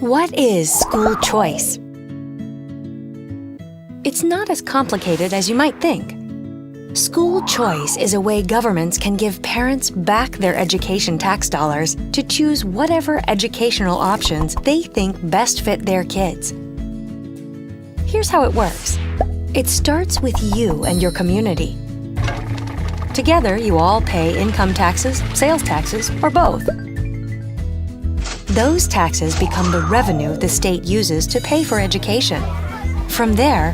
What is school choice? It's not as complicated as you might think. School choice is a way governments can give parents back their education tax dollars to choose whatever educational options they think best fit their kids. Here's how it works. It starts with you and your community. Together, you all pay income taxes, sales taxes, or both. Those taxes become the revenue the state uses to pay for education. From there,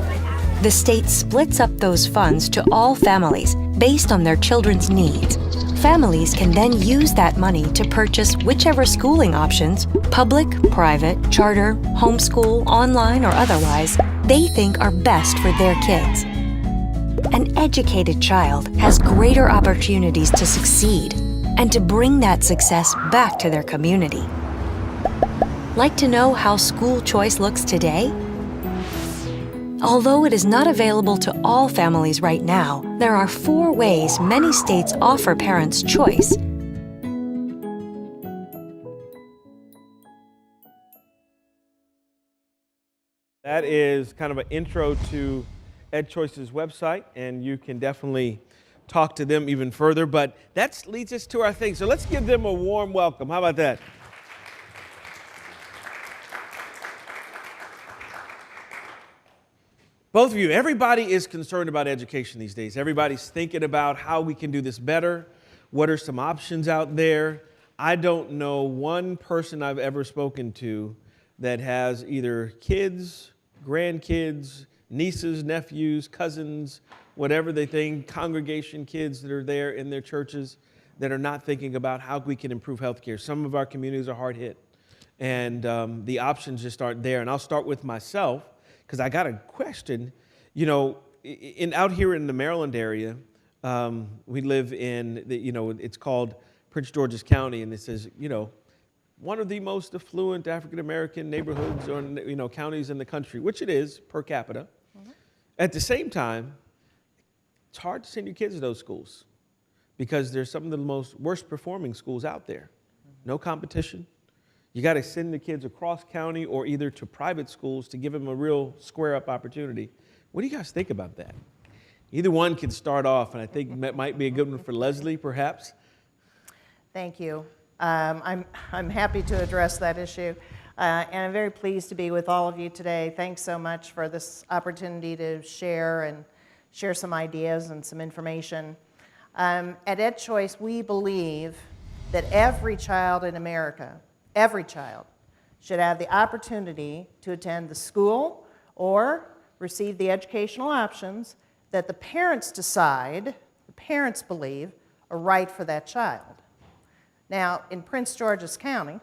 the state splits up those funds to all families based on their children's needs. Families can then use that money to purchase whichever schooling options, public, private, charter, homeschool, online, or otherwise, they think are best for their kids. An educated child has greater opportunities to succeed and to bring that success back to their community. Like to know how school choice looks today? Although it is not available to all families right now, there are 4 ways many states offer parents choice. That is kind of an intro to EdChoice's website, and you can definitely talk to them even further, but that leads us to our thing. So let's give them a warm welcome. How about that? Both of you, everybody is concerned about education these days. Everybody's thinking about how we can do this better. What are some options out there? I don't know one person I've ever spoken to that has either kids, grandkids, nieces, nephews, cousins, whatever they think, congregation kids that are there in their churches that are not thinking about how we can improve healthcare. Some of our communities are hard hit, and the options just aren't there. And I'll start with myself, because I got a question. You know, out here in the Maryland area, we live in, it's called Prince George's County, and it says, one of the most affluent African-American neighborhoods or, counties in the country, which it is per capita. Mm-hmm. At the same time, it's hard to send your kids to those schools because they're some of the worst performing schools out there. Mm-hmm. No competition. You got to send the kids across county or either to private schools to give them a real square up opportunity. What do you guys think about that? Either one can start off, and I think that might be a good one for Leslie, perhaps. Thank you. I'm happy to address that issue, and I'm very pleased to be with all of you today. Thanks so much for this opportunity to share some ideas and some information. At EdChoice, we believe that every child in America, every child, should have the opportunity to attend the school or receive the educational options that the parents decide, the parents believe, are right for that child. Now, in Prince George's County,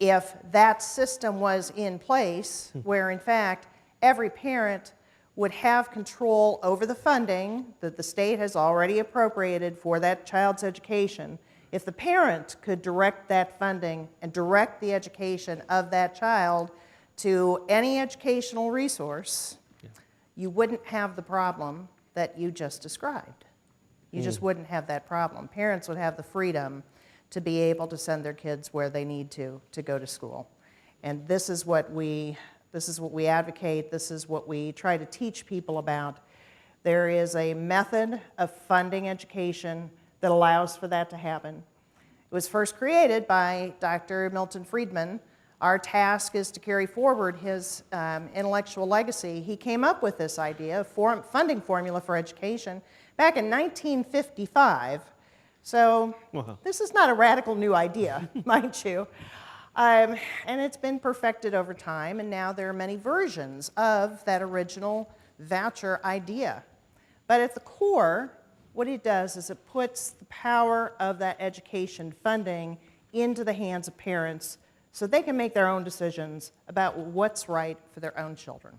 if that system was in place, where in fact every parent would have control over the funding that the state has already appropriated for that child's education, if the parent could direct that funding and direct the education of that child to any educational resource, you wouldn't have the problem that you just described. You just wouldn't have that problem. Parents would have the freedom to be able to send their kids where they need to go to school. And this is what we advocate, this is what we try to teach people about. There is a method of funding education that allows for that to happen. It was first created by Dr. Milton Friedman. Our task is to carry forward his intellectual legacy. He came up with this idea of funding formula for education back in 1955. So This is not a radical new idea, mind you. And it's been perfected over time, and now there are many versions of that original voucher idea. But at the core, what it does is it puts the power of that education funding into the hands of parents so they can make their own decisions about what's right for their own children.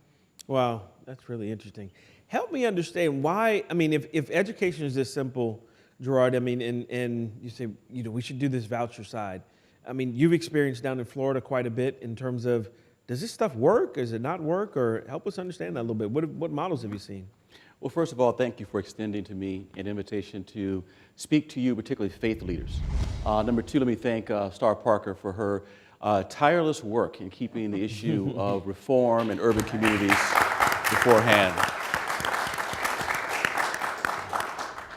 Wow, that's really interesting. Help me understand why, if education is this simple, Gerard, and you say, we should do this voucher side. You've experienced down in Florida quite a bit in terms of, does this stuff work? Does it not work? Or help us understand that a little bit. What models have you seen? Well, first of all, thank you for extending to me an invitation to speak to you, particularly faith leaders. Number two, let me thank Star Parker for her tireless work in keeping the issue of reform in urban communities beforehand.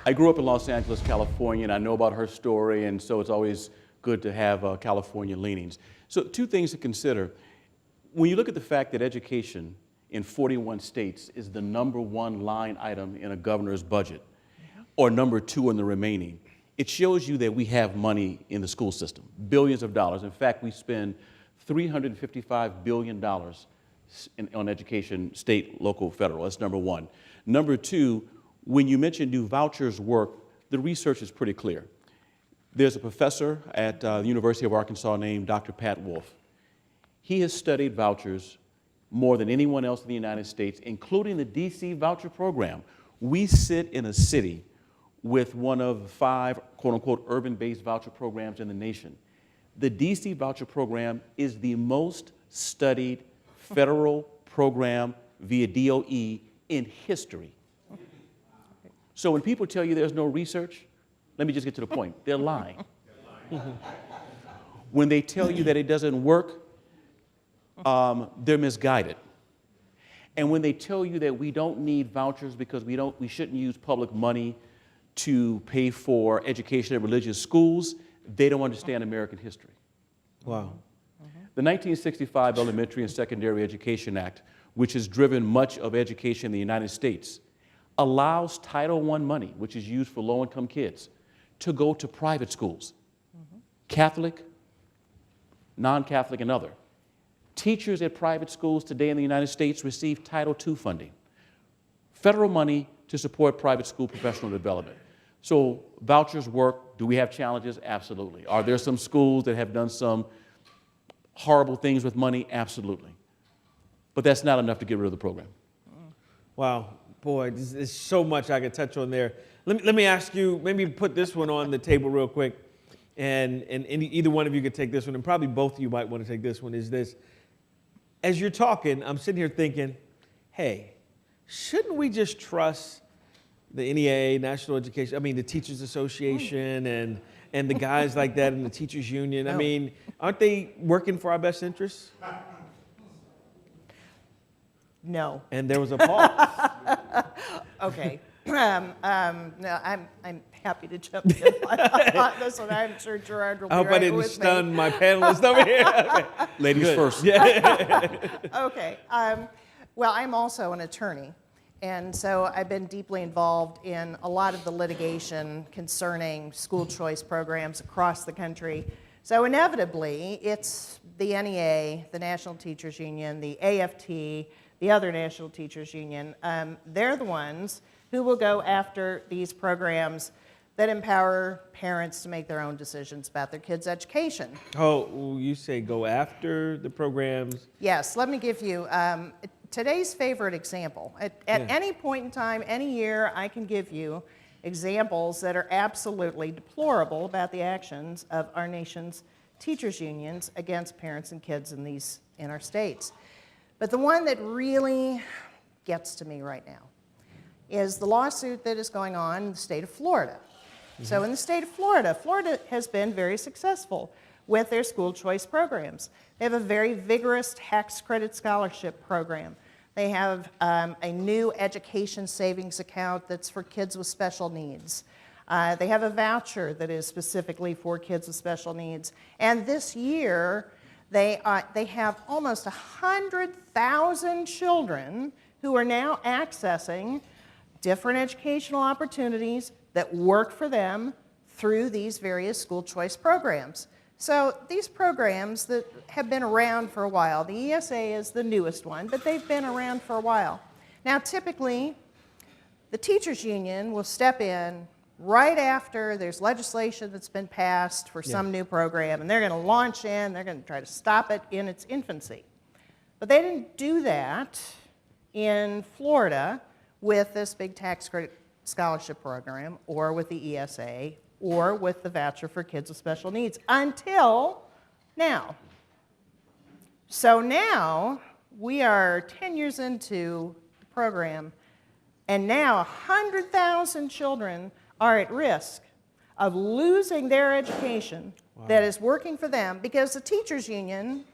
I grew up in Los Angeles, California, and I know about her story, and so it's always good to have California leanings. So 2 things to consider. When you look at the fact that education in 41 states is the #1 line item in a governor's budget, or #2 in the remaining, it shows you that we have money in the school system, billions of dollars. In fact, we spend $355 billion on education, state, local, federal. That's #1. #2, when you mention do vouchers work, the research is pretty clear. There's a professor at the University of Arkansas named Dr. Pat Wolf. He has studied vouchers more than anyone else in the United States, including the DC voucher program. We sit in a city with one of the 5, quote-unquote, urban-based voucher programs in the nation. The DC voucher program is the most studied federal program via DOE in history. So when people tell you there's no research, let me just get to the point. They're lying. When they tell you that it doesn't work, they're misguided. And when they tell you that we don't need vouchers because we shouldn't use public money to pay for education at religious schools, they don't understand American history. Wow. The 1965 Elementary and Secondary Education Act, which has driven much of education in the United States, allows Title I money, which is used for low-income kids, to go to private schools, Catholic, non-Catholic, and other. Teachers at private schools today in the United States receive Title II funding, federal money to support private school professional development. So vouchers work. Do we have challenges? Absolutely. Are there some schools that have done some horrible things with money? Absolutely. But that's not enough to get rid of the program. Wow, boy, there's so much I could touch on there. Let me ask you, maybe put this one on the table real quick, and either one of you could take this one, and probably both of you might want to take this one, is this. As you're talking, I'm sitting here thinking, hey, shouldn't we just trust the NEA, the Teachers Association, and the guys like that in the Teachers Union? No. I mean, aren't they working for our best interests? No. And there was a pause. Okay. No, I'm happy to jump in on this one. I'm sure Gerard will be I hope I right didn't with me. stun my panelists over here. Okay. Ladies Good. first. Okay. Well, I'm also an attorney, and so I've been deeply involved in a lot of the litigation concerning school choice programs across the country. So inevitably, it's the NEA, the National Teachers Union, the AFT, the other National Teachers Union. They're the ones who will go after these programs that empower parents to make their own decisions about their kids' education. Oh, you say go after the programs? Yes, let me give you today's favorite example. At any point in time, any year, I can give you examples that are absolutely deplorable about the actions of our nation's teachers' unions against parents and kids in our states. But the one that really gets to me right now is the lawsuit that is going on in the state of Florida. So in the state of Florida, Florida has been very successful with their school choice programs. They have a very vigorous tax credit scholarship program. They have a new education savings account that's for kids with special needs. They have a voucher that is specifically for kids with special needs. And this year, they have almost 100,000 children who are now accessing different educational opportunities that work for them through these various school choice programs. So these programs that have been around for a while, the ESA is the newest one, but they've been around for a while. Now typically, the teachers union will step in right after there's legislation that's been passed for some new program, and they're going to launch in, they're going to try to stop it in its infancy. But they didn't do that in Florida with this big tax credit scholarship program, or with the ESA, or with the voucher for kids with special needs, until now. So now, we are 10 years into the program, and now 100,000 children are at risk of losing their education that is working for them because the teachers union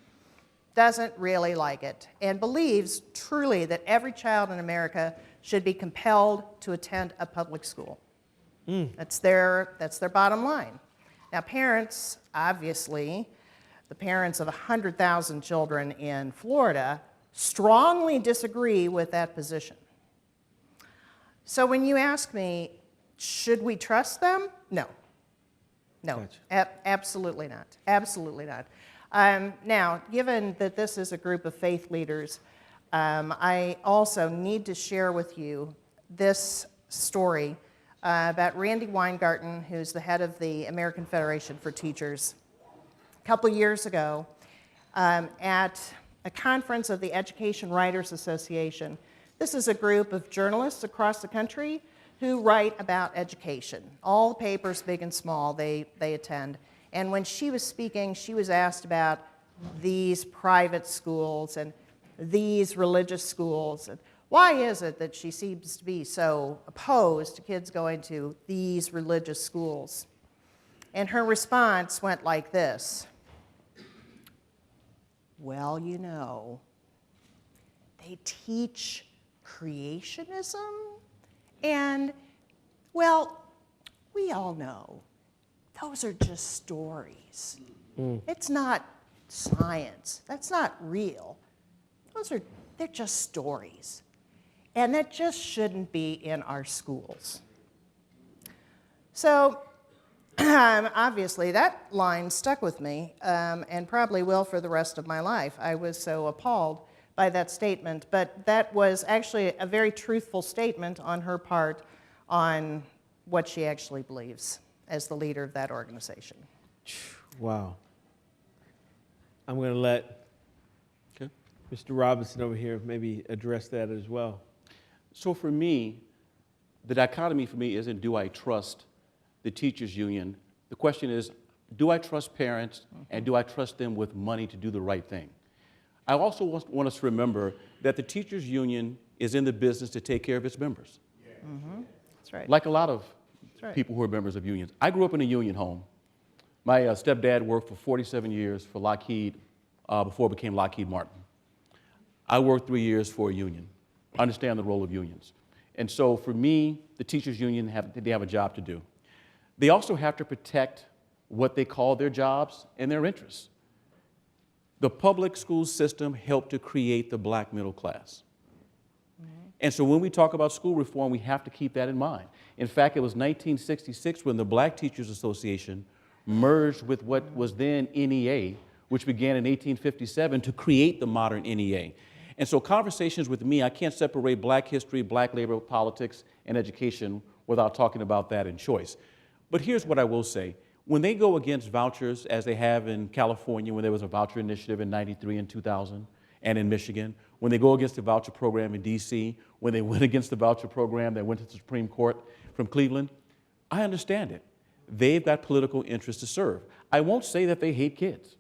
doesn't really like it and believes truly that every child in America should be compelled to attend a public school. That's their bottom line. Now, parents, obviously, the parents of 100,000 children in Florida strongly disagree with that position. So when you ask me, should we trust them? No. No, Gotcha. Absolutely not. Absolutely not. Now, given that this is a group of faith leaders, I also need to share with you this story about Randy Weingarten, who's the head of the American Federation for Teachers. A couple years ago, at a conference of the Education Writers Association, this is a group of journalists across the country who write about education. All the papers, big and small, they attend. And when she was speaking, she was asked about these private schools and these religious schools. And why is it that she seems to be so opposed to kids going to these religious schools? And her response went like this. Well, you know, they teach creationism, and, well, we all know those are just stories. It's not science. That's not real. They're just stories. And that just shouldn't be in our schools. So, obviously, that line stuck with me, and probably will for the rest of my life. I was so appalled by that statement, but that was actually a very truthful statement on her part on what she actually believes as the leader of that organization. Wow. I'm going to let Mr. Robinson over here maybe address that as well. So for me, the dichotomy for me isn't do I trust the teachers union. The question is, do I trust parents and do I trust them with money to do the right thing? I also want us to remember that the teachers union is in the business to take care of its members. That's right. Like a lot of right. people who are members of unions. I grew up in a union home. My stepdad worked for 47 years for Lockheed before it became Lockheed Martin. I worked 3 years for a union. I understand the role of unions. And so for me, the teachers union, they have a job to do. They also have to protect what they call their jobs and their interests. The public school system helped to create the black middle class. And so when we talk about school reform, we have to keep that in mind. In fact, it was 1966 when the Black Teachers Association merged with what was then NEA, which began in 1857 to create the modern NEA. And so conversations with me, I can't separate black history, black labor politics, and education without talking about that in choice. But here's what I will say. When they go against vouchers, as they have in California, when there was a voucher initiative in '93 and 2000, and in Michigan, when they go against the voucher program in DC, when they went against the voucher program that went to the Supreme Court from Cleveland, I understand it. They've got political interests to serve. I won't say that they hate kids.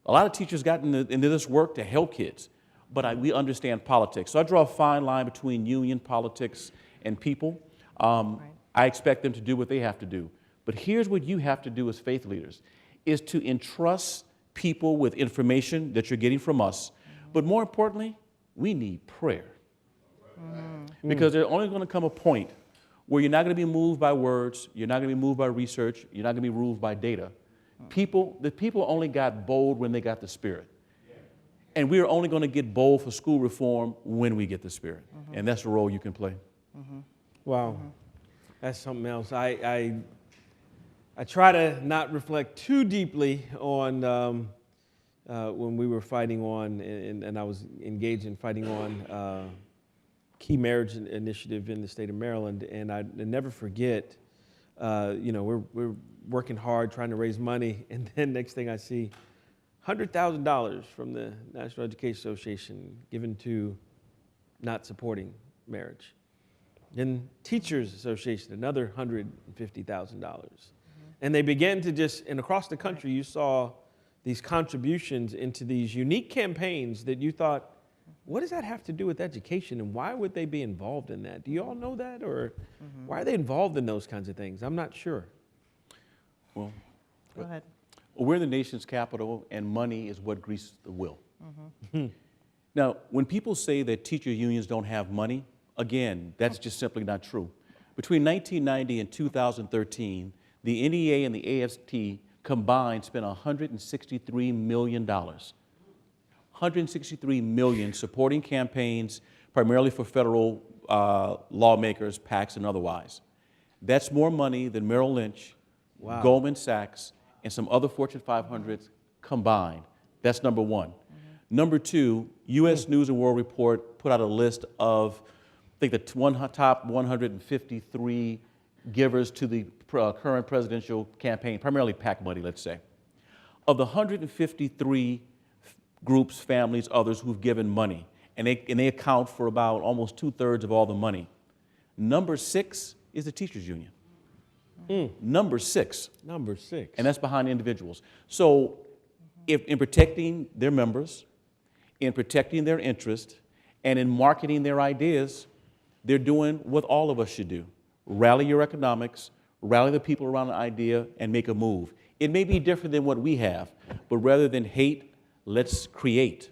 A lot of teachers got into this work to help kids, but we understand politics. So I draw a fine line between union politics and people. Right. I expect them to do what they have to do. But here's what you have to do as faith leaders, is to entrust people with information that you're getting from us. But more importantly, we need prayer. Because there's only going to come a point where you're not going to be moved by words, you're not going to be moved by research, you're not going to be moved by data. The people only got bold when they got the Spirit. And we are only going to get bold for school reform when we get the Spirit. And that's the role you can play. Wow. That's something else. I try to not reflect too deeply on when we were fighting on, and I was engaged in fighting on key marriage initiative in the state of Maryland, and I never forget, we're working hard trying to raise money, and then next thing I see, $100,000 from the National Education Association given to not supporting marriage. Then Teachers Association, another $150,000. And they began to just, and across the country, you saw these contributions into these unique campaigns that you thought, what does that have to do with education, and why would they be involved in that? Do you all know that, or why are they involved in those kinds of things? I'm not sure. Well, Go ahead. we're the nation's capital, and money is what greases the wheel. Now, when people say that teacher unions don't have money, again, that's just simply not true. Between 1990 and 2013, the NEA and the AFT combined spent $163 million. $163 million supporting campaigns primarily for federal lawmakers, PACs, and otherwise. That's more money than Merrill Lynch, Goldman Sachs, and some other Fortune 500s combined. That's number one. Number two, U.S. News and World Report put out a list of, I think, the top 153 givers to the current presidential campaign, primarily PAC money, let's say. Of the 153 groups, families, others who've given money, and they account for about almost 2/3 of all the money. Number 6 is the teachers union. Number 6. Number 6. And that's behind individuals. So if, in protecting their members, in protecting their interest, and in marketing their ideas, they're doing what all of us should do. Rally your economics, rally the people around an idea, and make a move. It may be different than what we have, but rather than hate, let's create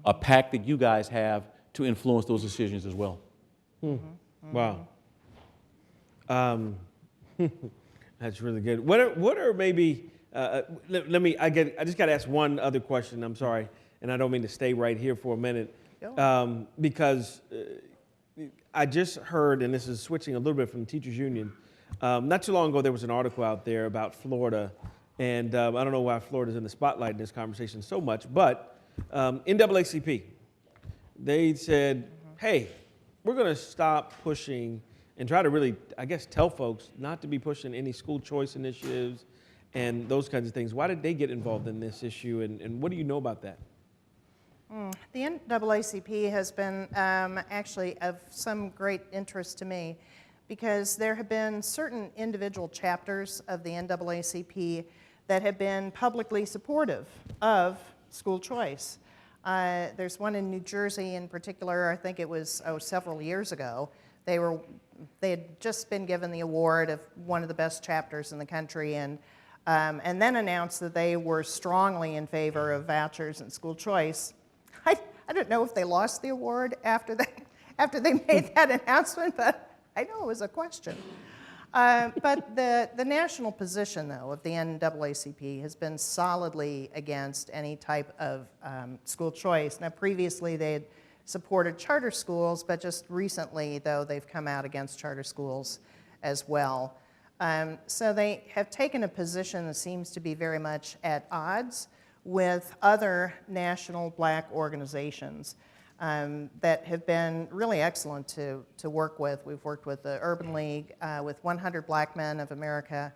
a pact that you guys have to influence those decisions as well. Wow. That's really good. What are maybe, I just got to ask one other question, I'm sorry, and I don't mean to stay right here for a minute, because I just heard, and this is switching a little bit from the teachers union, not too long ago there was an article out there about Florida, and I don't know why Florida's in the spotlight in this conversation so much, but NAACP, they said, hey, we're going to stop pushing and try to really, I guess, tell folks not to be pushing any school choice initiatives and those kinds of things. Why did they get involved in this issue, and what do you know about that? The NAACP has been actually of some great interest to me because there have been certain individual chapters of the NAACP that have been publicly supportive of school choice. There's one in New Jersey in particular, I think it was several years ago. They had just been given the award of one of the best chapters in the country, and then announced that they were strongly in favor of vouchers and school choice. I don't know if they lost the award after they made that announcement, but I know it was a question. But the national position, though, of the NAACP has been solidly against any type of school choice. Now, previously they had supported charter schools, but just recently, though, they've come out against charter schools as well. So they have taken a position that seems to be very much at odds with other national black organizations that have been really excellent to work with. We've worked with the Urban League, with 100 Black Men of America,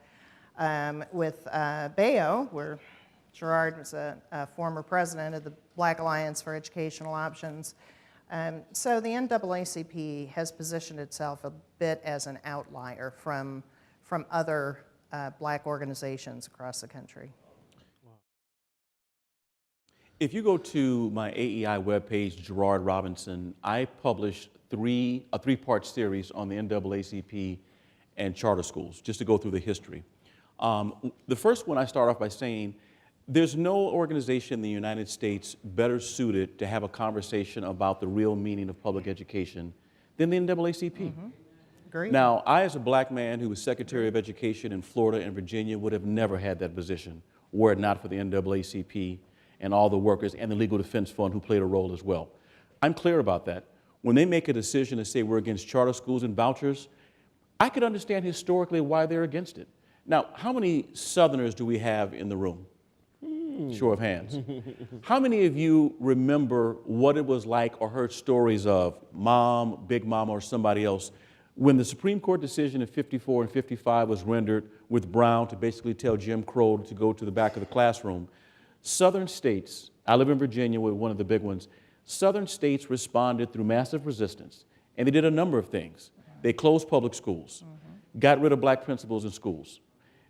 with BAEO, where Gerard was a former president of the Black Alliance for Educational Options. So the NAACP has positioned itself a bit as an outlier from other black organizations across the country. If you go to my AEI webpage, Gerard Robinson, I published a three-part series on the NAACP and charter schools, just to go through the history. The first one I start off by saying, there's no organization in the United States better suited to have a conversation about the real meaning of public education than the NAACP. Agreed. Now, I, as a black man who was Secretary of Education in Florida and Virginia, would have never had that position were it not for the NAACP and all the workers and the Legal Defense Fund who played a role as well. I'm clear about that. When they make a decision to say we're against charter schools and vouchers, I could understand historically why they're against it. Now, how many Southerners do we have in the room? Show of hands. How many of you remember what it was like or heard stories of Mom, Big Mama, or somebody else when the Supreme Court decision in 54 and 55 was rendered with Brown to basically tell Jim Crow to go to the back of the classroom? Southern states, I live in Virginia with one of the big ones, Southern states responded through massive resistance, and they did a number of things. They closed public schools, got rid of black principals in schools.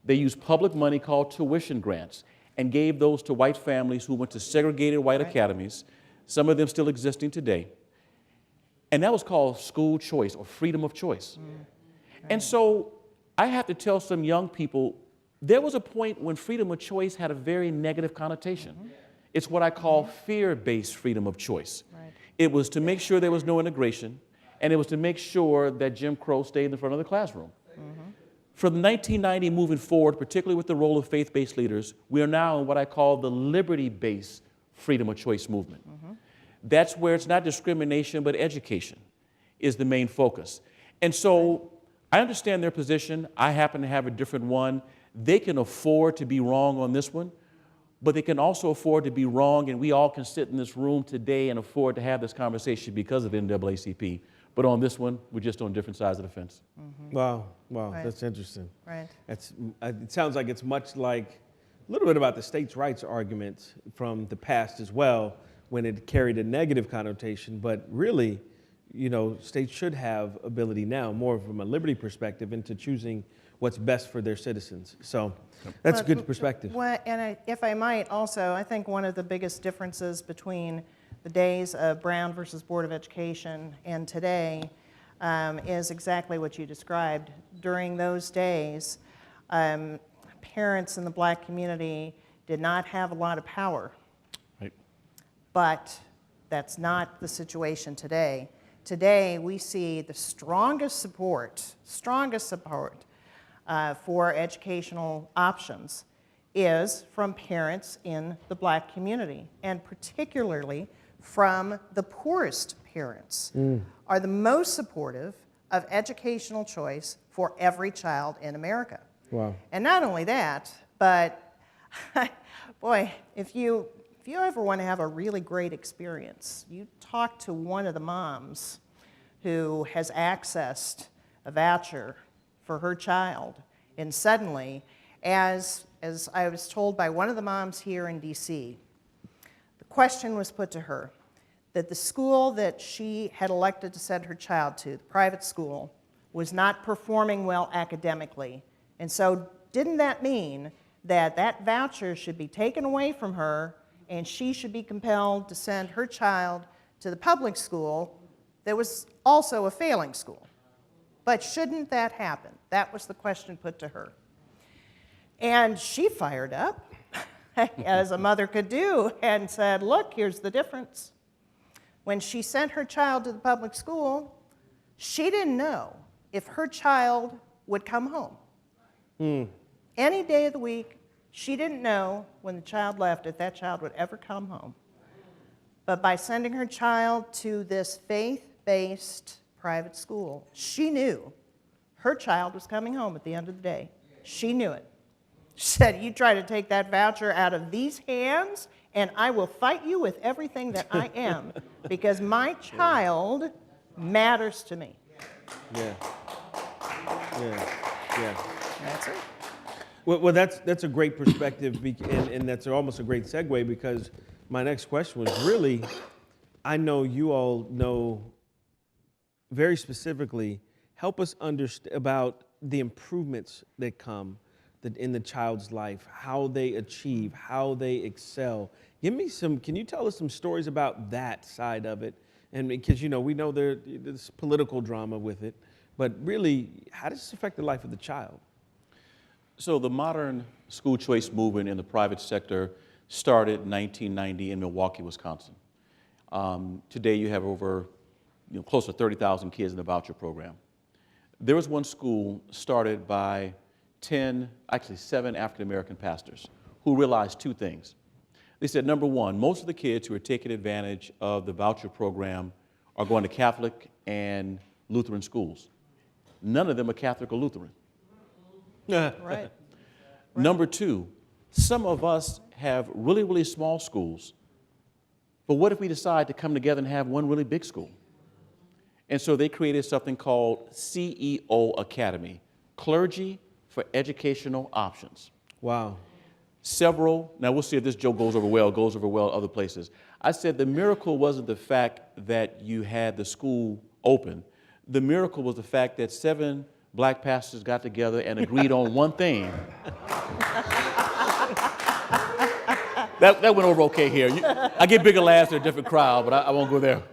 They used public money called tuition grants and gave those to white families who went to segregated white academies, some of them still existing today. And that was called school choice or freedom of choice. And so I have to tell some young people, there was a point when freedom of choice had a very negative connotation. It's what I call fear-based freedom of choice. Right. It was to make sure there was no integration, and it was to make sure that Jim Crow stayed in the front of the classroom. From 1990 moving forward, particularly with the role of faith-based leaders, we are now in what I call the liberty-based freedom of choice movement. That's where it's not discrimination, but education is the main focus. And so I understand their position. I happen to have a different one. They can afford to be wrong on this one, but they can also afford to be wrong, and we all can sit in this room today and afford to have this conversation because of NAACP. But on this one, we're just on different sides of the fence. Wow, Right. that's interesting. Right. It sounds like it's much like a little bit about the states' rights argument from the past as well, when it carried a negative connotation, but really, states should have ability now, more from a liberty perspective, into choosing what's best for their citizens. So that's a good perspective. Well, and if I might also, I think one of the biggest differences between the days of Brown versus Board of Education and today is exactly what you described. During those days, parents in the black community did not have a lot of power. Right. But that's not the situation today. Today, we see the strongest support for educational options is from parents in the black community, and particularly from the poorest parents are the most supportive of educational choice for every child in America. Wow. And not only that, but boy, if you ever want to have a really great experience, you talk to one of the moms who has accessed a voucher for her child, and suddenly, as I was told by one of the moms here in DC, the question was put to her that the school that she had elected to send her child to, the private school, was not performing well academically. And so didn't that mean that that voucher should be taken away from her and she should be compelled to send her child to the public school that was also a failing school? But shouldn't that happen? That was the question put to her. And she fired up, as a mother could do, and said, look, here's the difference. When she sent her child to the public school, she didn't know if her child would come home. Any day of the week, she didn't know when the child left if that child would ever come home. But by sending her child to this faith-based private school, she knew her child was coming home at the end of the day. She knew it. She said, you try to take that voucher out of these hands, and I will fight you with everything that I am, because my child matters to me. Yeah. That's it. Well, that's a great perspective, and that's almost a great segue, because my next question was really, I know you all know very specifically, help us understand about the improvements that come in the child's life, how they achieve, how they excel. Can you tell us some stories about that side of it? And because, we know there's political drama with it, but really, how does this affect the life of the child? So the modern school choice movement in the private sector started in 1990 in Milwaukee, Wisconsin. Today you have over close to 30,000 kids in the voucher program. There was one school started by 7 African-American pastors who realized two things. They said, number one, most of the kids who are taking advantage of the voucher program are going to Catholic and Lutheran schools. None of them are Catholic or Lutheran. Right. Number two, some of us have really, really small schools, but what if we decide to come together and have one really big school? And so they created something called CEO Academy, Clergy for Educational Options. Wow. Now we'll see if this joke goes over well other places. I said the miracle wasn't the fact that you had the school open. The miracle was the fact that 7 black pastors got together and agreed on one thing. That went over okay here. I get bigger laughs in a different crowd, but I won't go there.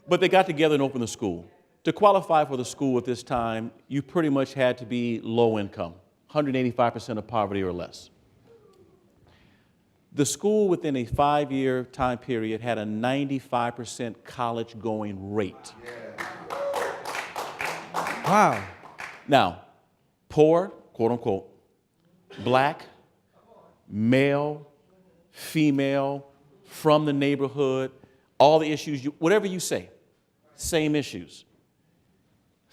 But they got together and opened the school. To qualify for the school at this time, you pretty much had to be low income, 185% of poverty or less. The school within a 5-year time period had a 95% college going rate. Wow. Now, poor, quote unquote, black, male, female, from the neighborhood, all the issues, whatever you say, same issues.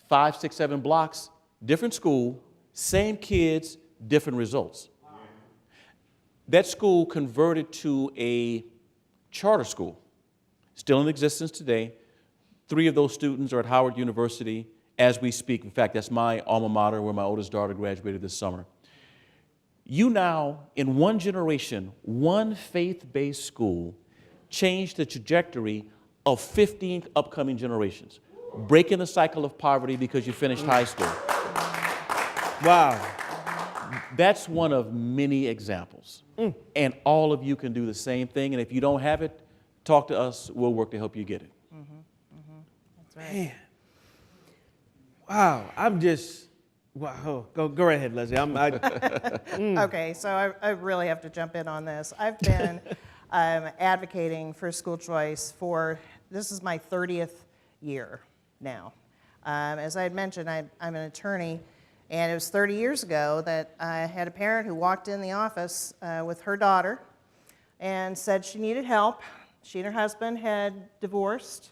5, 6, 7 blocks, different school, same kids, different results. That school converted to a charter school, still in existence today. 3 of those students are at Howard University as we speak. In fact, that's my alma mater where my oldest daughter graduated this summer. You now, in one generation, one faith-based school changed the trajectory of 15 upcoming generations, breaking the cycle of poverty because you finished high school. Wow. That's one of many examples. And all of you can do the same thing. And if you don't have it, talk to us. We'll work to help you get it. That's right. Man. Wow. I'm just, wow. Go right ahead, Leslie. Okay, so I really have to jump in on this. I've been advocating for school choice this is my 30th year now. As I had mentioned, I'm an attorney, and it was 30 years ago that I had a parent who walked in the office with her daughter and said she needed help. She and her husband had divorced,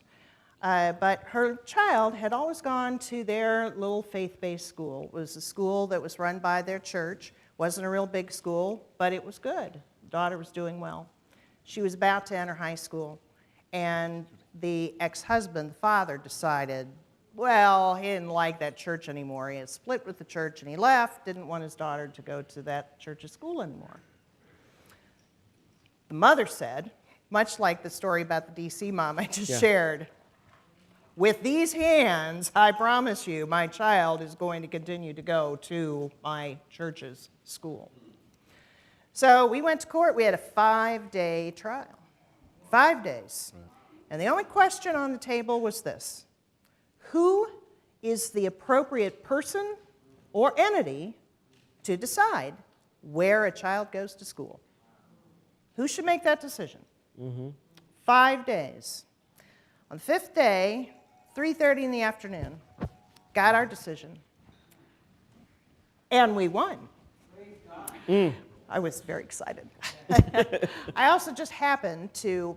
but her child had always gone to their little faith-based school. It was a school that was run by their church. Wasn't a real big school, but it was good. The daughter was doing well. She was about to enter high school, and the ex-husband, the father, decided, well, he didn't like that church anymore. He had split with the church, and he left, didn't want his daughter to go to that church's school anymore. The mother said, much like the story about the DC mom I just shared, with these hands, I promise you, my child is going to continue to go to my church's school. So we went to court. We had a 5-day trial. 5 days. And the only question on the table was this: who is the appropriate person or entity to decide where a child goes to school? Who should make that decision? 5 days. On the 5th day, 3:30 in the afternoon, got our decision. And we won. I was very excited. I also just happened to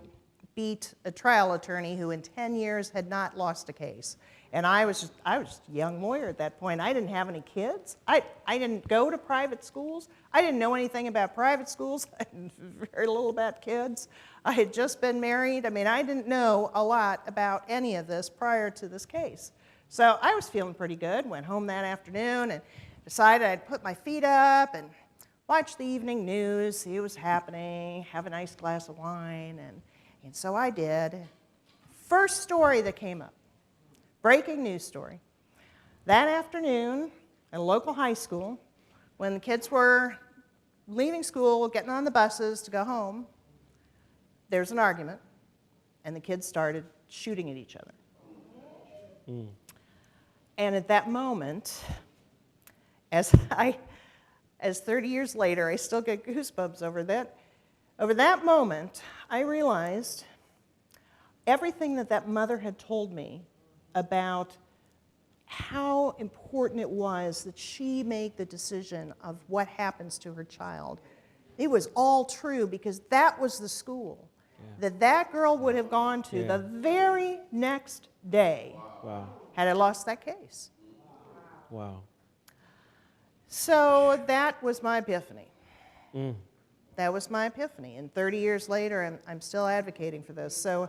beat a trial attorney who in 10 years had not lost a case. And I was just a young lawyer at that point. I didn't have any kids. I didn't go to private schools. I didn't know anything about private schools. I knew very little about kids. I had just been married. I mean, I didn't know a lot about any of this prior to this case. So I was feeling pretty good. Went home that afternoon and decided I'd put my feet up and watch the evening news, see what was happening, have a nice glass of wine, and so I did. First story that came up, breaking news story. That afternoon at a local high school, when the kids were leaving school, getting on the buses to go home, there's an argument, and the kids started shooting at each other. And at that moment, as 30 years later, I still get goosebumps over that. Over that moment, I realized everything that mother had told me about how important it was that she make the decision of what happens to her child. It was all true because that was the school that girl would have gone to the very next day had I lost that case. Wow. So that was my epiphany. That was my epiphany. And 30 years later, I'm still advocating for this. So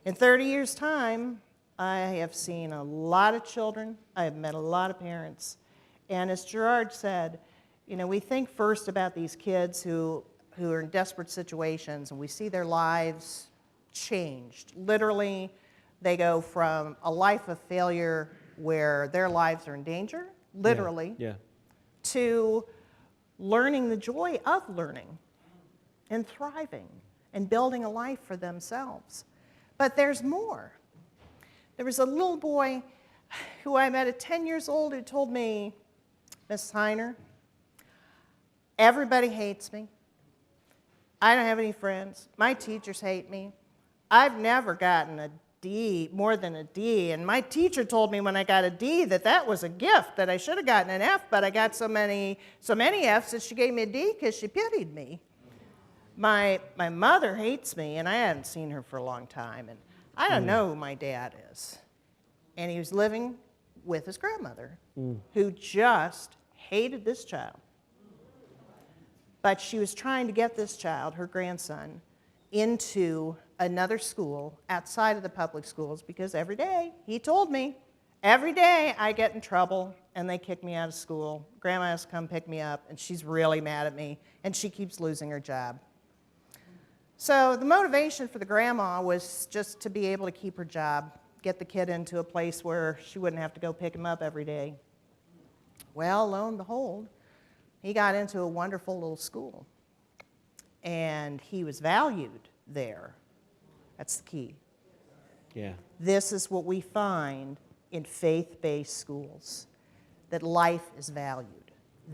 in 30 years' time, I have seen a lot of children. I have met a lot of parents. And as Gerard said, you know, we think first about these kids who are in desperate situations, and we see their lives changed. Literally, they go from a life of failure where their lives are in danger, literally, to learning the joy of learning and thriving and building a life for themselves. But there's more. There was a little boy who I met at 10 years old who told me, Miss Heiner, Everybody hates me. I don't have any friends. My teachers hate me. I've never gotten a D, more than a D, and my teacher told me when I got a D that that was a gift, that I should have gotten an F, but I got so many Fs that she gave me a D because she pitied me. My mother hates me, and I hadn't seen her for a long time, and I don't know who my dad is. And he was living with his grandmother, who just hated this child. But she was trying to get this child, her grandson, into another school outside of the public schools because every day, he told me, every day I get in trouble and they kick me out of school. Grandma has to come pick me up, and she's really mad at me, and she keeps losing her job. So the motivation for the grandma was just to be able to keep her job, get the kid into a place where she wouldn't have to go pick him up every day. Well, lo and behold, he got into a wonderful little school, and he was valued there. That's the key. Yeah. This is what we find in faith-based schools, that life is valued.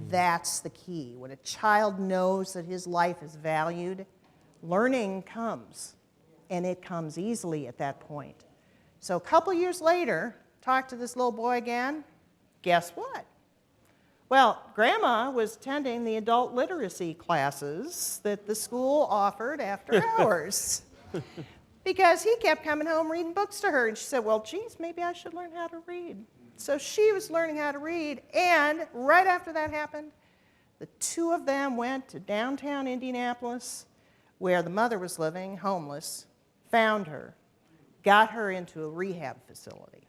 That's the key. When a child knows that his life is valued, learning comes, and it comes easily at that point. So a couple years later, talked to this little boy again. Guess what? Well, Grandma was attending the adult literacy classes that the school offered after hours because he kept coming home reading books to her. And she said, well, geez, maybe I should learn how to read. So she was learning how to read, and right after that happened, the two of them went to downtown Indianapolis, where the mother was living, homeless, found her, got her into a rehab facility.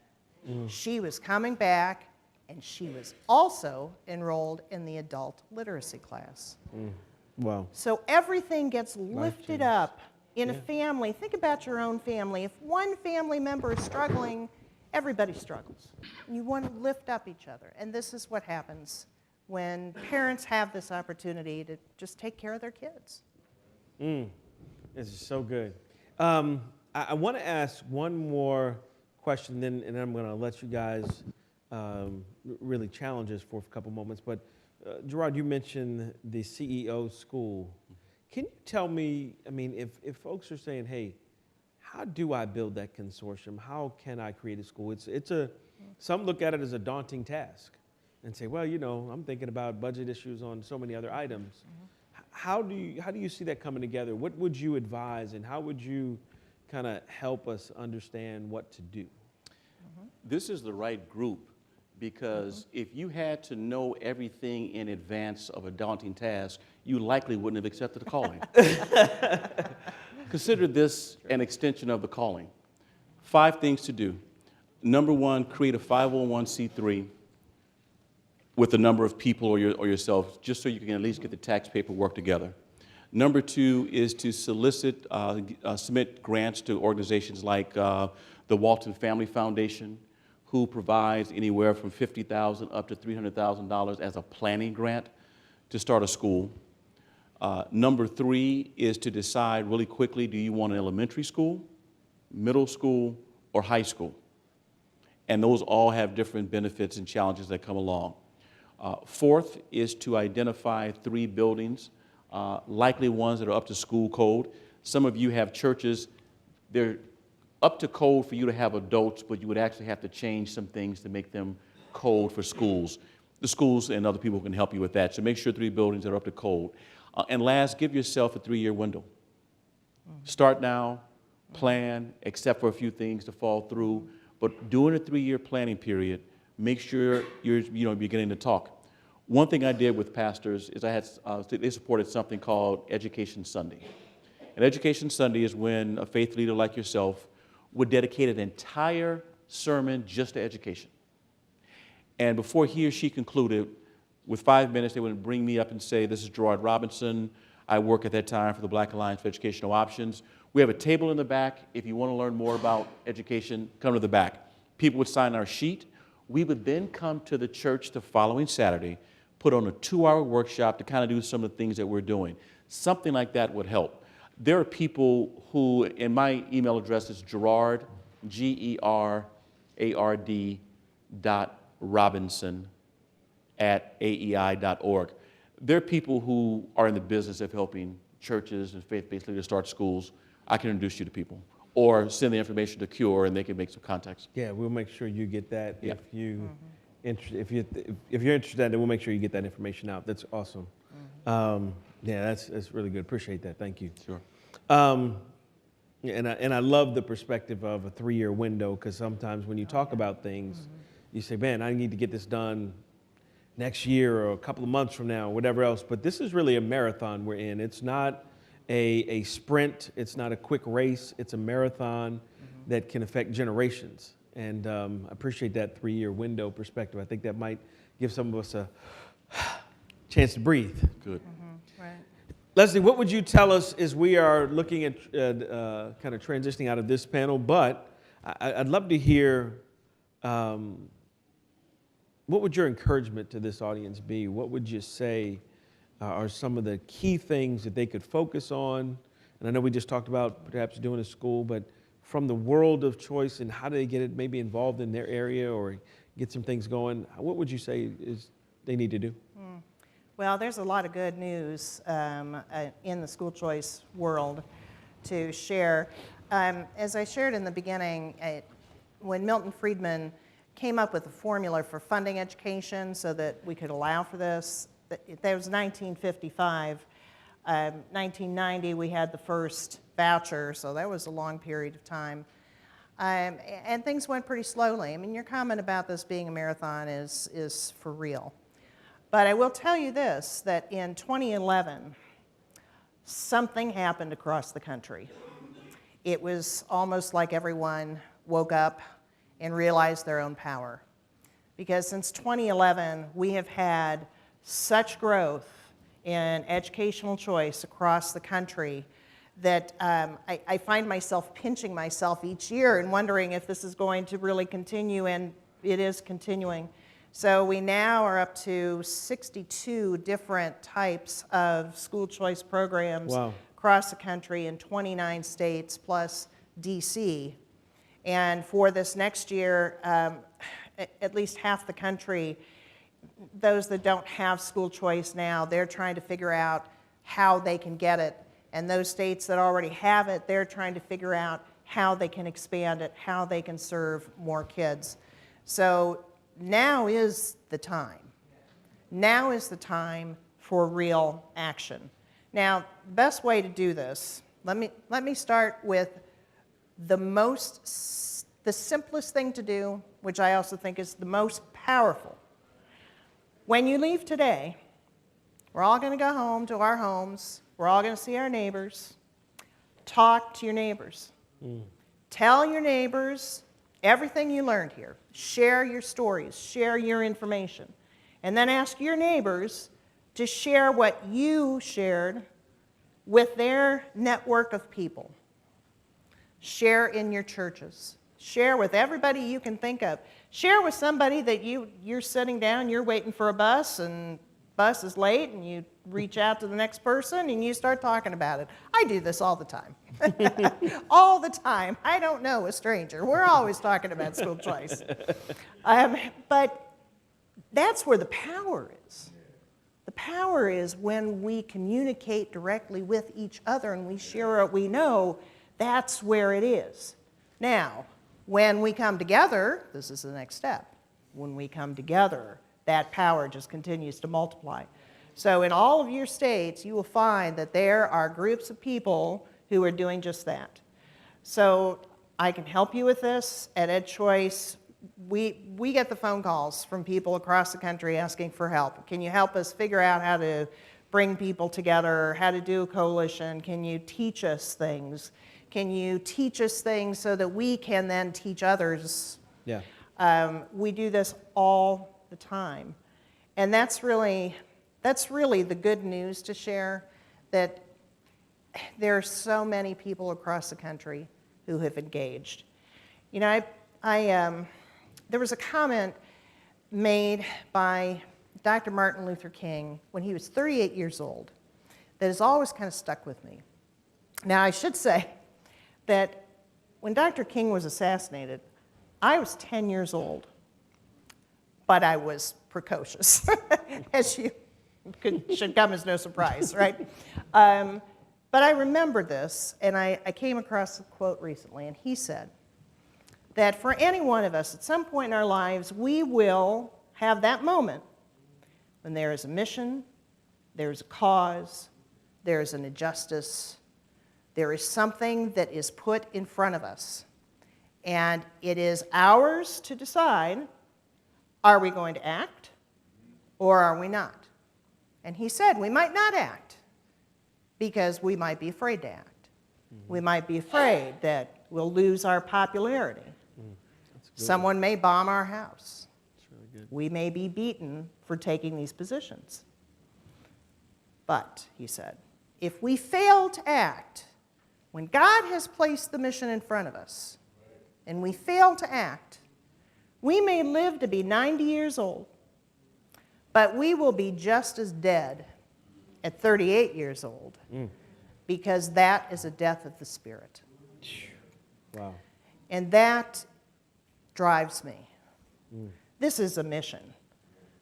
She was coming back, and she was also enrolled in the adult literacy class. Wow. So everything gets lifted up in a family. Think about your own family. If one family member is struggling, everybody struggles. You want to lift up each other. And this is what happens when parents have this opportunity to just take care of their kids. This is so good. I want to ask one more question, and then I'm going to let you guys really challenge us for a couple moments. But Gerard, you mentioned the CEO school. Can you tell me, I mean, if folks are saying, hey, how do I build that consortium? How can I create a school? Some look at it as a daunting task and say, well, you know, I'm thinking about budget issues on so many other items. How do you see that coming together? What would you advise, and how would you kind of help us understand what to do? This is the right group, because if you had to know everything in advance of a daunting task, you likely wouldn't have accepted the calling. Consider this an extension of the calling. 5 things to do. Number 1, create a 501c3 with a number of people or yourself, just so you can at least get the tax paperwork together. Number 2 is to submit grants to organizations like the Walton Family Foundation, who provides anywhere from $50,000 up to $300,000 as a planning grant to start a school. Number 3 is to decide really quickly, do you want an elementary school, middle school, or high school? And those all have different benefits and challenges that come along. 4th is to identify 3 buildings, likely ones that are up to school code. Some of you have churches, they're up to code for you to have adults, but you would actually have to change some things to make them code for schools. The schools and other people can help you with that. So make sure 3 buildings are up to code. And last, give yourself a 3-year window. Start now, plan, except for a few things to fall through, but during a 3-year planning period, make sure you're beginning to talk. One thing I did with pastors is they supported something called Education Sunday. And Education Sunday is when a faith leader like yourself would dedicate an entire sermon just to education. And before he or she concluded, with 5 minutes, they would bring me up and say, this is Gerard Robinson. I work at that time for the Black Alliance for Educational Options. We have a table in the back. If you want to learn more about education, come to the back. People would sign our sheet. We would then come to the church the following Saturday, put on a 2-hour workshop to kind of do some of the things that we're doing. Something like that would help. There are people who, and my email address is Gerard, Gerard.Robinson @aei.org. there are people who are in the business of helping churches and faith-based leaders start schools. I can introduce you to people, or send the information to Cure, and they can make some contacts. Yeah, we'll make sure you get that. Yeah. If you're interested, then we'll make sure you get that information out. That's awesome. Yeah, that's really good. Appreciate that. Thank you. Sure. And I love the perspective of a 3-year window, because sometimes when you talk about things, you say, man, I need to get this done next year or a couple of months from now, or whatever else. But this is really a marathon we're in. It's not a sprint. It's not a quick race. It's a marathon that can affect generations. And I appreciate that 3-year window perspective. I think that might give some of us a chance to breathe. Good. Right. Leslie, what would you tell us as we are looking at kind of transitioning out of this panel? But I'd love to hear, what would your encouragement to this audience be? What would you say are some of the key things that they could focus on? And I know we just talked about perhaps doing a school, but from the world of choice, and how do they get it maybe involved in their area or get some things going? What would you say is they need to do? Well, there's a lot of good news in the school choice world to share. As I shared in the beginning, when Milton Friedman came up with a formula for funding education so that we could allow for this, that was 1955. 1990, we had the first voucher, so that was a long period of time. And things went pretty slowly. I mean, your comment about this being a marathon is for real. But I will tell you this, that in 2011, something happened across the country. It was almost like everyone woke up and realized their own power. Because since 2011, we have had such growth in educational choice across the country that I find myself pinching myself each year and wondering if this is going to really continue, and it is continuing. So we now are up to 62 different types of school choice programs across the country in 29 states plus DC. And for this next year, at least half the country, those that don't have school choice now, they're trying to figure out how they can get it. And those states that already have it, they're trying to figure out how they can expand it, how they can serve more kids. So now is the time. Now is the time for real action. Now, the best way to do this, let me start with the simplest thing to do, which I also think is the most powerful. When you leave today, we're all going to go home to our homes. We're all going to see our neighbors. Talk to your neighbors. Tell your neighbors everything you learned here. Share your stories. Share your information. And then ask your neighbors to share what you shared with their network of people. Share in your churches. Share with everybody you can think of. Share with somebody that you're sitting down, you're waiting for a bus, and bus is late, and you reach out to the next person and you start talking about it. I do this all the time. All the time. I don't know a stranger. We're always talking about school choice. But that's where the power is. The power is when we communicate directly with each other and we share what we know. That's where it is. Now, when we come together, this is the next step. When we come together, that power just continues to multiply. So in all of your states, you will find that there are groups of people who are doing just that. So I can help you with this. At EdChoice, we get the phone calls from people across the country asking for help. Can you help us figure out how to bring people together, how to do a coalition? Can you teach us things? Can you teach us things so that we can then teach others? Yeah. We do this all the time. And that's really the good news to share, that there are so many people across the country who have engaged. You know, there was a comment made by Dr. Martin Luther King when he was 38 years old that has always kind of stuck with me. Now, I should say that when Dr. King was assassinated, I was 10 years old, but I was precocious, as should come as no surprise, right? But I remember this, and I came across a quote recently, and he said that for any one of us, at some point in our lives, we will have that moment when there is a mission, there's a cause, there is an injustice, there is something that is put in front of us. And it is ours to decide, are we going to act or are we not? And he said we might not act because we might be afraid to act. We might be afraid that we'll lose our popularity. Someone may bomb our house. We may be beaten for taking these positions. But, he said, if we fail to act when God has placed the mission in front of us, and we fail to act, we may live to be 90 years old, but we will be just as dead at 38 years old, because that is a death of the spirit. Wow. And that drives me. This is a mission.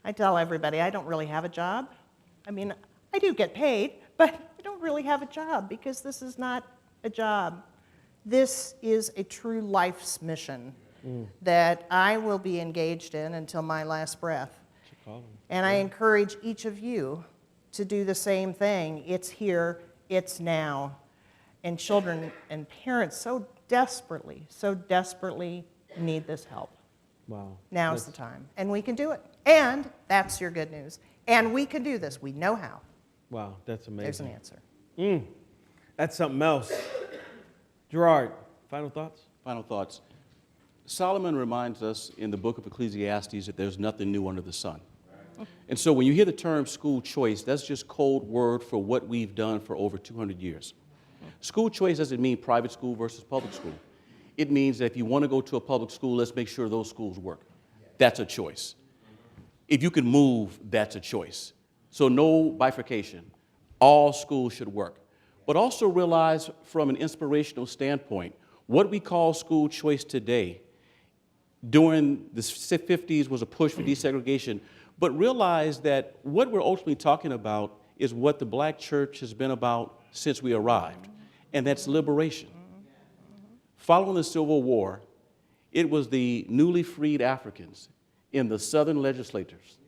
I tell everybody I don't really have a job. I mean, I do get paid, but I don't really have a job because this is not a job. This is a true life's mission that I will be engaged in until my last breath. And I encourage each of you to do the same thing. It's here, it's now. And children and parents so desperately need this help. Wow. Now's the time. And we can do it. And that's your good news. And we can do this. We know how. Wow, that's amazing. There's an answer. That's something else. Gerard, final thoughts? Final thoughts. Solomon reminds us in the book of Ecclesiastes that there's nothing new under the sun. And so when you hear the term school choice, that's just code word for what we've done for over 200 years. School choice doesn't mean private school versus public school. It means that if you want to go to a public school, let's make sure those schools work. That's a choice. If you can move, that's a choice. So no bifurcation. All schools should work. But also realize from an inspirational standpoint, what we call school choice today, during the 50s was a push for desegregation, but realize that what we're ultimately talking about is what the black church has been about since we arrived, and that's liberation. Following the Civil War, it was the newly freed Africans in the southern legislatures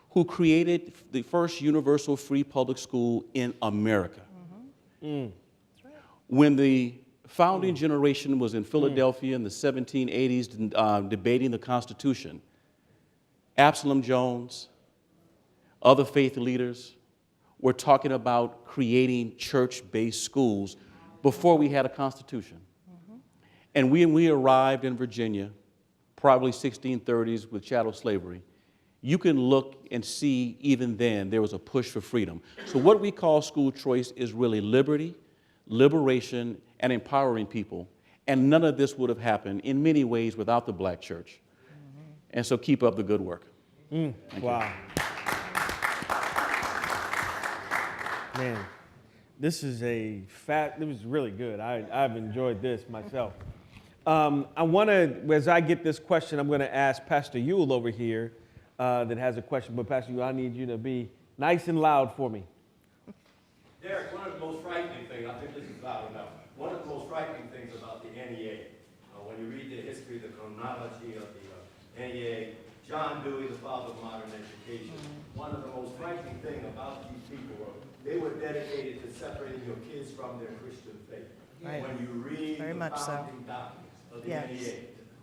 who created the first universal free public school in America. When the founding generation was in Philadelphia in the 1780s debating the Constitution, Absalom Jones, other faith leaders were talking about creating church-based schools before we had a Constitution. And when we arrived in Virginia, probably 1630s with chattel slavery, you can look and see even then there was a push for freedom. So what we call school choice is really liberty, liberation, and empowering people. And none of this would have happened in many ways without the black church. And so keep up the good work. Wow. Man, this is it was really good. I've enjoyed this myself. I want to, as I get this question, I'm going to ask Pastor Ewell over here that has a question. But Pastor Ewell, I need you to be nice and loud for me. Derek, one of the most frightening things, I think this is loud enough, one of the most frightening things about the NEA, when you read the history, the chronology of the NEA, John Dewey, the father of modern education, one of the most frightening things about these people were they were dedicated to separating your kids from their Christian faith. Right. When you read Very the much so. founding documents of the Yes. NEA,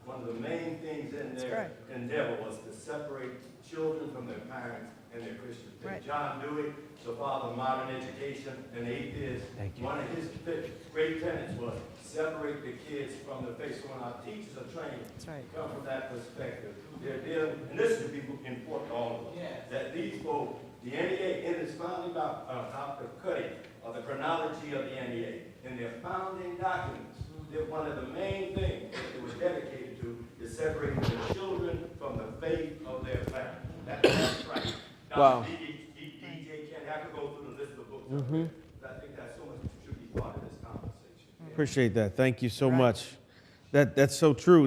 one of the main things in That's their right. endeavor was to separate children from their parents and their Christian faith. Right. John Dewey, the father of modern education, an atheist, one of his great tenets was separate the kids from the faith. So when our teachers are trained, That's right. come from that perspective, they're dealing, and this should be important to all of us, that these folks, the NEA, in its founding Dr. Cuddy, of the chronology of the NEA, in their founding documents, that one of the main things that they were dedicated to is separating the children from the faith of their parents. That's right. Wow. DJ Kennedy, I could go through the list of books, but I think that's so much should be part of this conversation. Appreciate that. Thank you so much. That's so true.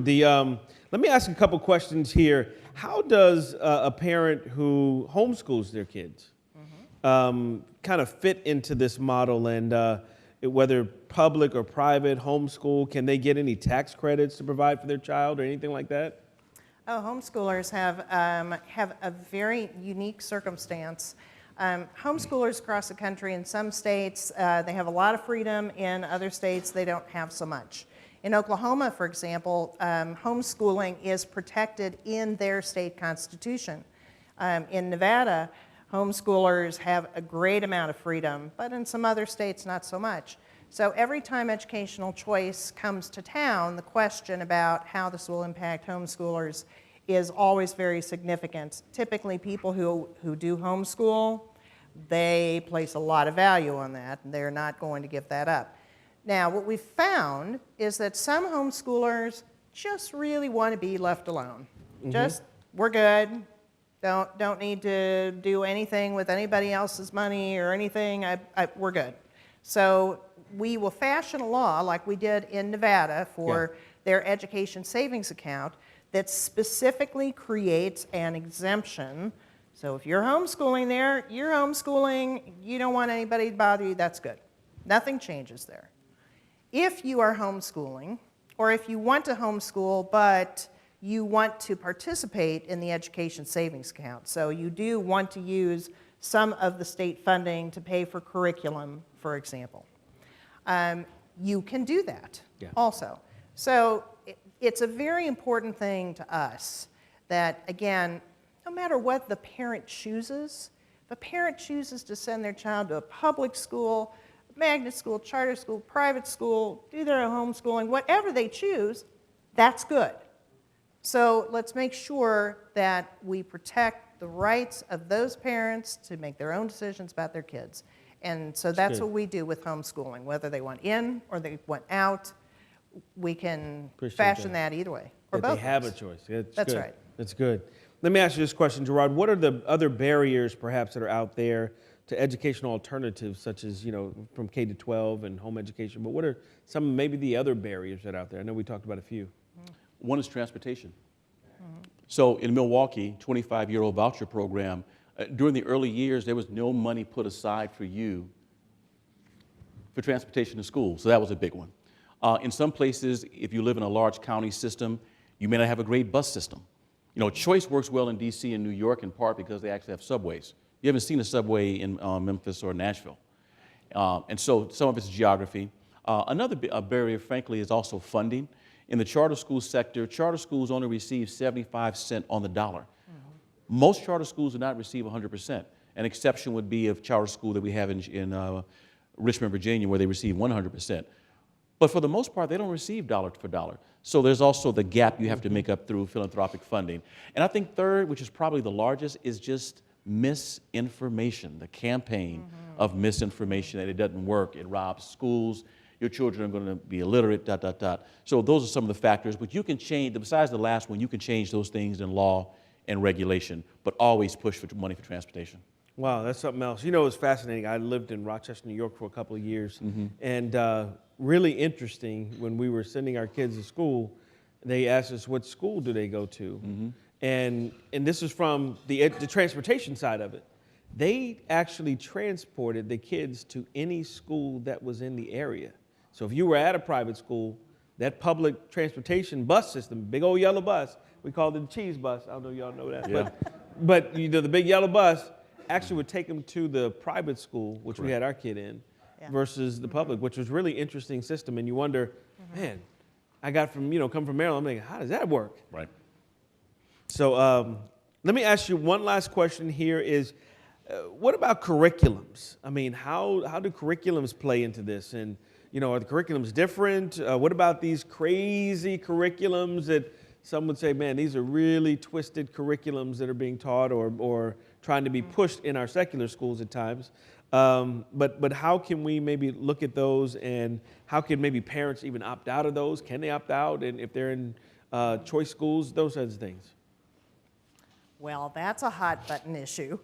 Let me ask a couple questions here. How does a parent who homeschools their kids, kind of fit into this model, and whether public or private, homeschool, can they get any tax credits to provide for their child or anything like that? Oh, homeschoolers have a very unique circumstance. Homeschoolers across the country, in some states, they have a lot of freedom. In other states, they don't have so much. In Oklahoma, for example, homeschooling is protected in their state constitution. In Nevada, homeschoolers have a great amount of freedom, but in some other states, not so much. So every time educational choice comes to town, the question about how this will impact homeschoolers is always very significant. Typically, people who do homeschool, they place a lot of value on that, and they're not going to give that up. Now, what we've found is that some homeschoolers just really want to be left alone. Just, we're good. Don't need to do anything with anybody else's money or anything. We're good. So we will fashion a law like we did in Nevada for their education savings account that specifically creates an exemption. So if you're homeschooling there, you're homeschooling, you don't want anybody to bother you, that's good. Nothing changes there. If you are homeschooling, or if you want to homeschool, but you want to participate in the education savings account, so you do want to use some of the state funding to pay for curriculum, for example, you can do that also. So it's a very important thing to us that, again, no matter what the parent chooses, if a parent chooses to send their child to a public school, magnet school, charter school, private school, do their homeschooling, whatever they choose, that's good. So let's make sure that we protect the rights of those parents to make their own decisions about their kids. And so that's what we do with homeschooling, whether they want in or they want out, we can fashion that either way, or both. They have a choice. That's good. right. That's good. Let me ask you this question, Gerard. What are the other barriers, perhaps, that are out there to educational alternatives, such as, from K to 12 and home education? But what are some, maybe the other barriers that are out there? I know we talked about a few. One is transportation. So in Milwaukee, 25-year-old voucher program, during the early years, there was no money put aside for you for transportation to school. So that was a big one. In some places, if you live in a large county system, you may not have a great bus system. Choice works well in DC and New York in part because they actually have subways. You haven't seen a subway in Memphis or Nashville. And so some of it's geography. Another barrier, frankly, is also funding. In the charter school sector, charter schools only receive 75 cents on the dollar. Most charter schools do not receive 100%. An exception would be a charter school that we have in Richmond, Virginia, where they receive 100%. But for the most part, they don't receive dollar for dollar. So there's also the gap you have to make up through philanthropic funding. And I think third, which is probably the largest, is just misinformation, the campaign of misinformation, that it doesn't work, it robs schools, your children are going to be illiterate, ... So those are some of the factors, but you can change, besides the last one, you can change those things in law and regulation, but always push for money for transportation. Wow, that's something else. It's fascinating. I lived in Rochester, New York for a couple of years, and really interesting, when we were sending our kids to school, they asked us what school do they go to. And this is from the transportation side of it. They actually transported the kids to any school that was in the area. So if you were at a private school, that public transportation bus system, big old yellow bus, we called it the cheese bus. I don't know if y'all know that. Yeah. But the big yellow bus actually would take them to the private school, which we had our kid in, versus the public, which was really interesting system. And you wonder, man, I got from, come from Maryland, I'm thinking, how does that work? Right. So let me ask you one last question here is, what about curriculums? I mean, how do curriculums play into this? And, are the curriculums different? What about these crazy curriculums that some would say, man, these are really twisted curriculums that are being taught or trying to be pushed in our secular schools at times? But how can we maybe look at those, and how can maybe parents even opt out of those? Can they opt out? And if they're in choice schools, those kinds of things. Well, that's a hot button issue.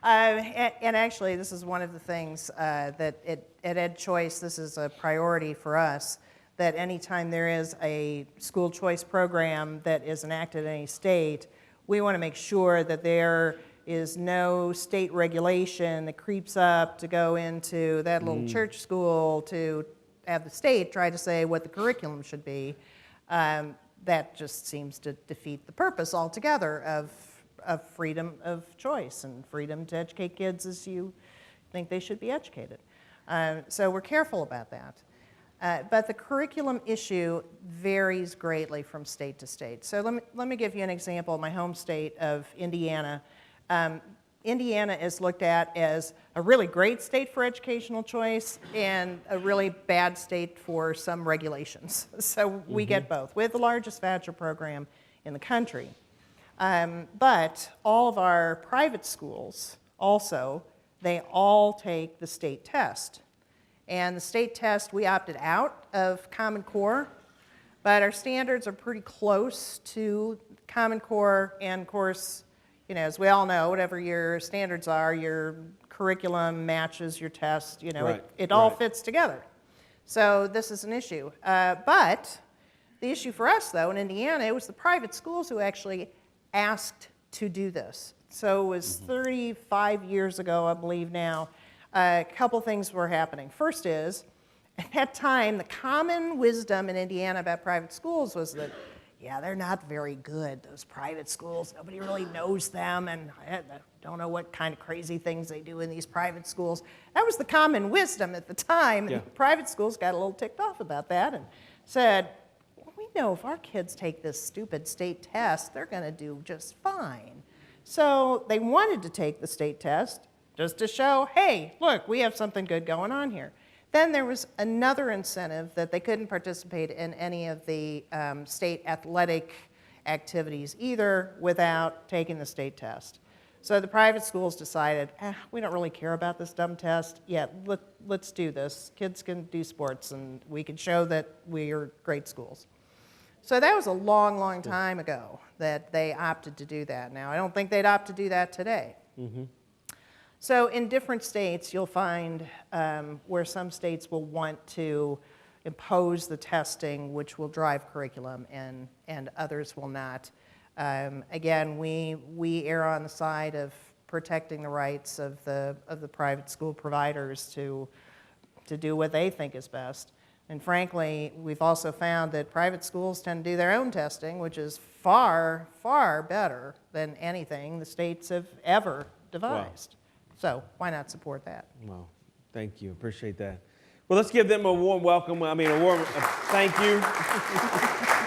And actually, this is one of the things that at EdChoice, this is a priority for us, that anytime there is a school choice program that is enacted in any state, we want to make sure that there is no state regulation that creeps up to go into that little church school to have the state try to say what the curriculum should be. That just seems to defeat the purpose altogether of freedom of choice and freedom to educate kids as you think they should be educated. So we're careful about that. But the curriculum issue varies greatly from state to state. So let me give you an example. My home state of Indiana. Indiana is looked at as a really great state for educational choice and a really bad state for some regulations. So we get both. We have the largest voucher program in the country. But all of our private schools also, they all take the state test. And the state test, we opted out of Common Core, but our standards are pretty close to Common Core. And of course, you know, as we all know, whatever your standards are, your curriculum matches your test, you know, Right, it all right. fits together. So this is an issue. But the issue for us, though, in Indiana, it was the private schools who actually asked to do this. So it was 35 years ago, I believe now, a couple things were happening. First is, at that time, the common wisdom in Indiana about private schools was that, yeah, they're not very good, those private schools. Nobody really knows them, and I don't know what kind of crazy things they do in these private schools. That was the common wisdom at the time, and Yeah. private schools got a little ticked off about that and said, well, we know if our kids take this stupid state test, they're going to do just fine. So they wanted to take the state test just to show, hey, look, we have something good going on here. Then there was another incentive that they couldn't participate in any of the state athletic activities either without taking the state test. So the private schools decided, we don't really care about this dumb test. Yeah, let's do this. Kids can do sports and we can show that we are great schools. So that was a long, long time ago that they opted to do that. Now, I don't think they'd opt to do that today. So in different states, you'll find where some states will want to impose the testing, which will drive curriculum, and others will not. Again, we err on the side of protecting the rights of the private school providers to do what they think is best. And frankly, we've also found that private schools tend to do their own testing, which is far, far better than anything the states have ever devised. So why not support that? Well, thank you. Appreciate that. Well, let's give them a warm welcome. I mean, a warm thank you.